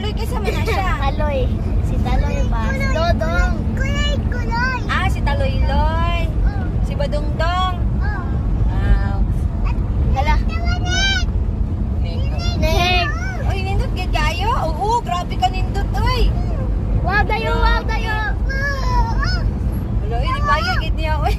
Taloy kaysa man na siya. Taloy. Si Taloy ba? Si Dodong. Kulay. Ah, si Taloy-loy. Si Badungdong. Wow. Hala. Neheg. Oy, nindot gid kayo. Oo, grabe ka nindot, oy. Wow, dayo. Hello, di kaya gid niya, oy.